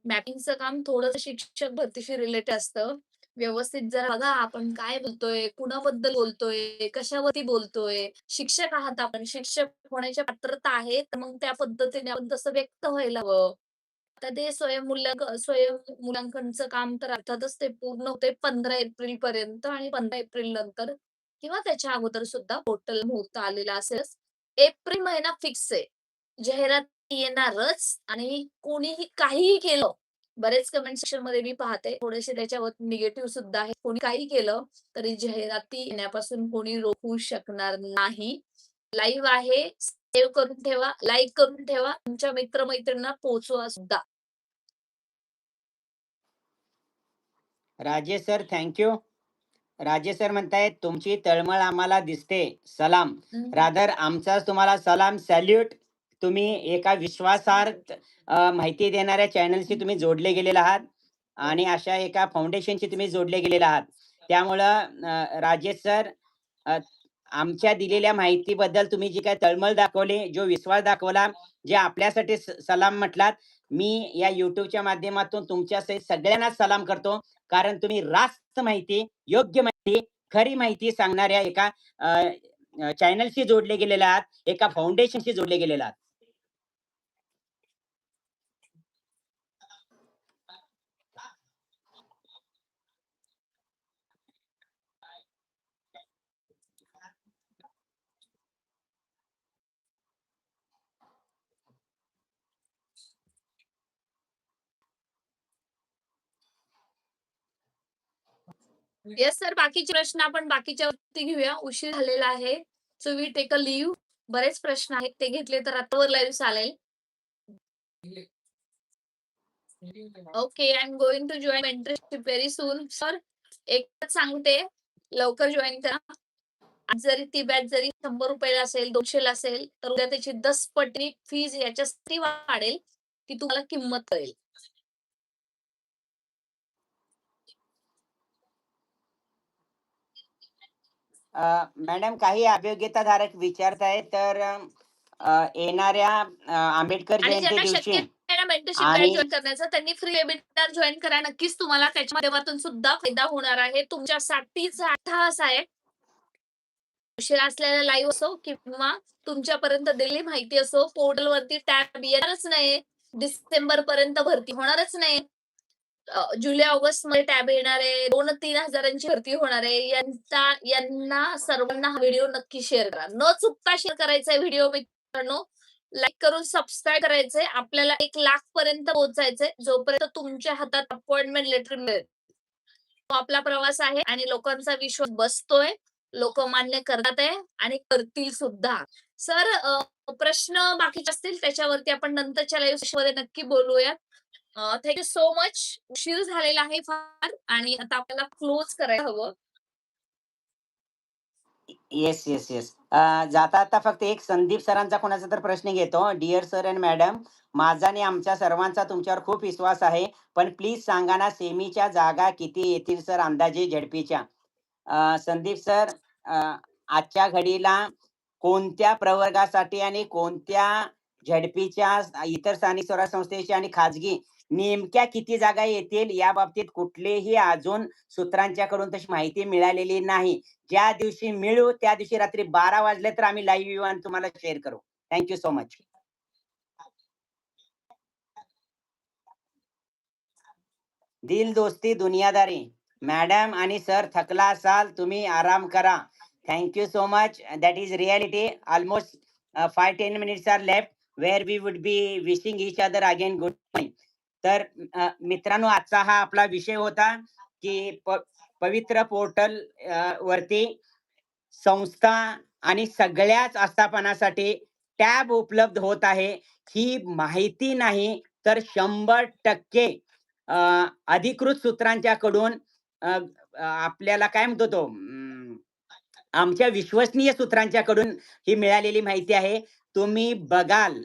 मॅपिंगचं काम थोडंसं शिक्षक भरतीशी रिलेटेड असतं. व्यवस्थित जरा बघा आपण काय बोलतोय, कुणाबद्दल बोलतोय, कशावरती बोलतोय. शिक्षक आहात आपण, शिक्षक होण्याची पात्रता आहे, तर मग त्या पद्धतीने आपण तसं व्यक्त व्हायला हवं. आता ते स्वयंमूल्यांकनचं काम तर अर्थातच ते पूर्ण होते 15 एप्रिलपर्यंत आणि 15 एप्रिल नंतर किंवा त्याच्या अगोदर सुद्धा पोर्टल मुहूर्त आलेला असेलच. एप्रिल महिना फिक्स आहे. जाहिरात येणारच आणि कोणीही काहीही केलं, बरेच कमेंट सेक्शनमध्ये मी पाहते थोडेसे त्याच्यावर निगेटिव्ह सुद्धा आहे. कोणी काही केलं तरी जाहिराती येण्यापासून कोणी रोखू शकणार नाही. लाईव्ह आहे, सेव्ह करून ठेवा, लाईक करून ठेवा, तुमच्या मित्र-मैत्रिणींना पोहोचवा सुद्धा. Rajesh sir thank Rajesh sir म्हणतायत तुमची तळमळ आम्हाला दिसते. सलाम. रादर आमचाच तुम्हाला सलाम, सॅल्यूट. तुम्ही एका विश्वासार्ह माहिती देणाऱ्या चॅनलशी तुम्ही जोडले गेलेले आहात आणि अशा एका फाउंडेशनशी तुम्ही जोडले गेलेले आहात. त्यामुळं राजेश सर, आमच्या दिलेल्या माहितीबद्दल तुम्ही जी काय तळमळ दाखवली, जो विश्वास दाखवला, जे आपल्यासाठी सलाम म्हटलात, मी या YouTubeच्या माध्यमातून तुमच्या सगळ्यांना सलाम करतो. कारण तुम्ही रास्त माहिती, योग्य माहिती, खरी माहिती सांगणाऱ्या एका चॅनलशी जोडले गेलेले आहात, एका फाउंडेशनशी जोडले गेलेले आहात. येस सर, बाकीचे प्रश्न आपण बाकीच्यावरती घेऊया. उशीर झालेला आहे. So we take a leave. बरेच प्रश्न आहेत ते घेतले तर आतावर लाईव्ह चालेल. Okay, I am going to join mentorship very soon. Sir, एकच सांगते, लवकर जॉइन करा. आज जरी ती बॅच जरी ₹100 असेल, 200 असेल, तर उद्या त्याची 10 पटीने फीज याच्यासाठी वाढेल, की तुम्हाला किंमत कळेल. मॅडम, काही अभियोग्यताधारक विचारतायत तर येणाऱ्या आंबेडकर आणि जयंती ज्यांना दिवशी शक्य आहे ना मेंटरशिप बॅच आणि जॉइन करण्याचं, त्यांनी फ्री वेबिनार जॉइन करा. नक्कीच तुम्हाला त्याच्या माध्यमातून सुद्धा फायदा होणार आहे. तुमच्यासाठीचा अट्टहास आहे. उशिरा असलेला लाईव्ह असो किंवा तुमच्यापर्यंत दिलेली माहिती असो, पोर्टलवरती टॅब येणारच नाही. डिसेंबरपर्यंत भरती होणारच नाही. जुलै-ऑगस्टमध्ये टॅब येणार आहे. 2-3 हजारांची भरती होणार आहे. यांना सर्वांना हा व्हिडिओ नक्की शेअर करा. न चुकता शेअर करायचा आहे व्हिडिओ मित्रांनो. लाईक करून सबस्क्राईब करायचंय. आपल्याला 1,00,000 पर्यंत पोहोचायचंय. जोपर्यंत तुमच्या हातात अपॉइंटमेंट लेटर मिळेल, तो आपला प्रवास आहे आणि लोकांचा विश्वास बसतोय. लोकं मान्य करतात आहे आणि करतील सुद्धा. सर, प्रश्न बाकीचे असतील त्याच्यावरती आपण नंतरच्या लाईव्ह सेशनमध्ये नक्की बोलूया. Thank you so much. उशीर झालेला आहे फार आणि आता आपल्याला क्लोज करायला हवं. येस येस येस जाता आता फक्त एक संदीप सरांचा कोणाचा तर प्रश्न घेतो. डिअर सर अँड मॅडम, माझा आणि आमच्या सर्वांचा तुमच्यावर खूप विश्वास आहे, पण प्लीज सांगा ना, सेमीच्या जागा किती येतील सर अंदाजे झडपीच्या? संदीप सर, आजच्या घडीला कोणत्या प्रवर्गासाठी आणि कोणत्या झडपीच्या, इतर स्थानिक स्वराज्य संस्थेच्या आणि खाजगी नेमक्या किती जागा येतील या बाबतीत कुठलेही अजून सूत्रांच्याकडून तशी माहिती मिळालेली नाही. ज्या दिवशी मिळू त्या दिवशी रात्री 12 वाजले तर आम्ही लाईव्ह येऊ आणि तुम्हाला शेअर करू. Thank you so much. दिल दोस्ती दुनियादारी. मॅडम आणि सर, थकला असाल तुम्ही आराम करा. Thank you so much. That is reality. Almost 5-10 minutes are left where we would be wishing each other again good morning. तर मित्रांनो, आजचा हा आपला विषय होता की पवित्र पोर्टल वरती संस्था आणि सगळ्याच आस्थापनासाठी टॅब उपलब्ध होत आहे. ही माहिती नाही तर 100% अधिकृत सूत्रांच्याकडून आपल्याला काय म्हणतो तो आमच्या विश्वसनीय सूत्रांच्याकडून ही मिळालेली माहिती आहे. तुम्ही बघाल,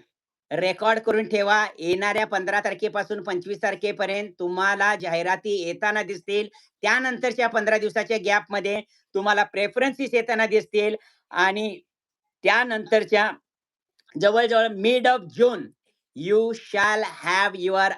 रेकॉर्ड करून ठेवा. येणाऱ्या 15 तारखेपासून 25 तारखेपर्यंत तुम्हाला जाहिराती येताना दिसतील. त्यानंतरच्या 15 दिवसाच्या गॅपमध्ये तुम्हाला प्रेफरन्सेस येताना दिसतील आणि त्यानंतरच्या जवळ-जवळ mid of June you shall have your